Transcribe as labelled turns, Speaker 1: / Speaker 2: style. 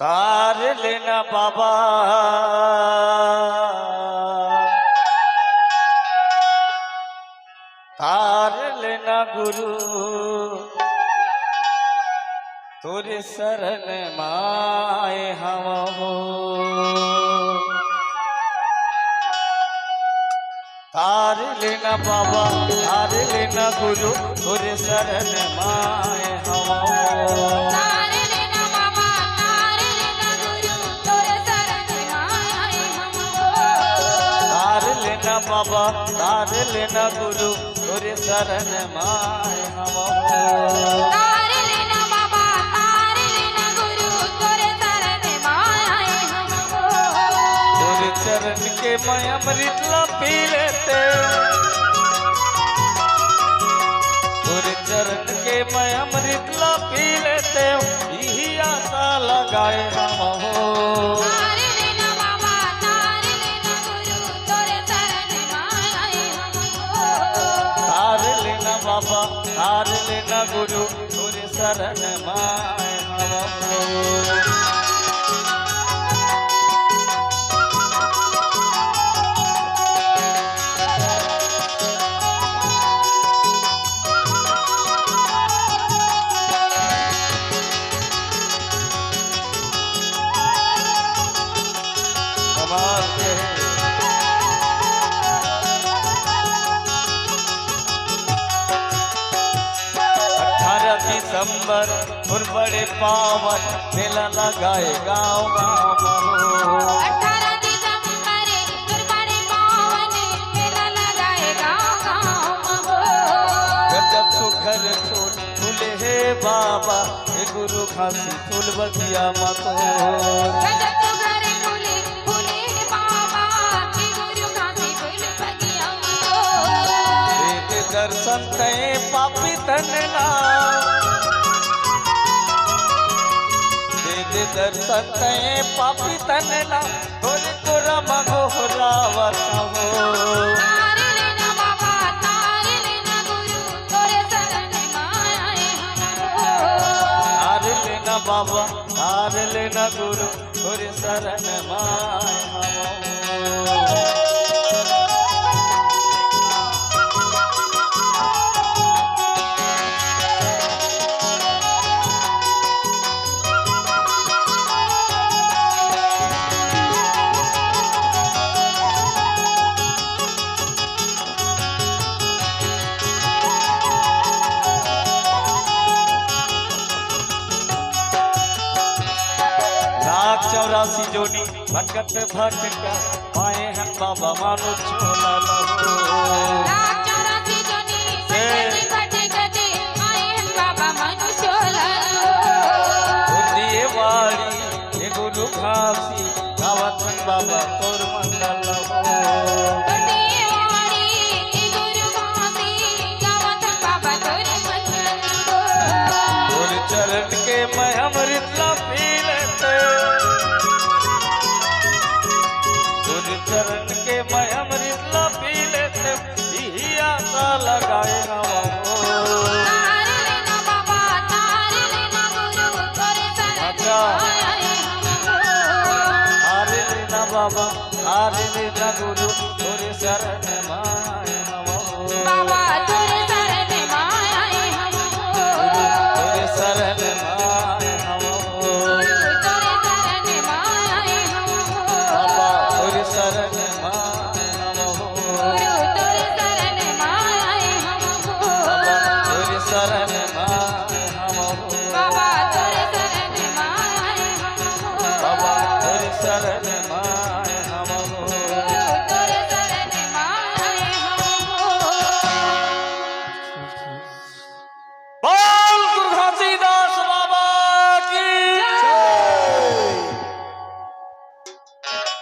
Speaker 1: तार लेना बाबा तार लेना गुरु तोरे शरण माए हम हो। तार लेना बाबा तार लेना गुरु तोरे शरण माए हम हो। बाबा तार लेना गुरु तोरे शरण माए हम हो।
Speaker 2: तार लेना बाबा तार लेना गुरु तोरे शरण माए हम हो।
Speaker 1: तोरे चरण के मैं अमृत ला पी लेते तोरे चरण के मैं अमृत ला पी लेते यही आशा लगाए हम हो। बाबा तार लेना गुरु तोरे शरण माए हम हो। दिसंबर और बड़े पावन मेला लगाए गाँव गाँव हो।
Speaker 2: 18 दिसंबर और बड़े पावन मेला लगाए गाँव गाँव हो।
Speaker 1: गजब सुखर फूल फूले हे बाबा हे गुरु खासी फूल बगिया मतो।
Speaker 2: गजब सुखर फूले फूले हे बाबा हे गुरु खासी फूल बगिया मतो।
Speaker 1: दर्शन कहे पापी तनना दर्शन कहे पापी तनना तोरे तोरा मगोहरावत हो।
Speaker 2: तार लेना बाबा तार लेना गुरु तोरे शरण माए हम हो।
Speaker 1: तार लेना बाबा तार लेना गुरु तोरे शरण माए हम हो। लाख 84 जोड़ी भटकत भटका पाए हैं बाबा मानो छोला लो।
Speaker 2: लाख 84 जोड़ी भटकत पाए हैं बाबा मानो छोला लो।
Speaker 1: दिए वाली ये गुरु खासी गावत बाबा तोर मंडल हो।
Speaker 2: दिए वाली ये गुरु खासी गावत बाबा तोर मंडल हो।
Speaker 1: तोर चरण के मैं अमृत ला पी लेते चरण के मैं अमृत ला पी लेते यही आशा लगाए हम हो।
Speaker 2: तार लेना बाबा तार लेना गुरु तोरे शरण माए हम हो।
Speaker 1: तार लेना बाबा तार लेना गुरु तोरे शरण माए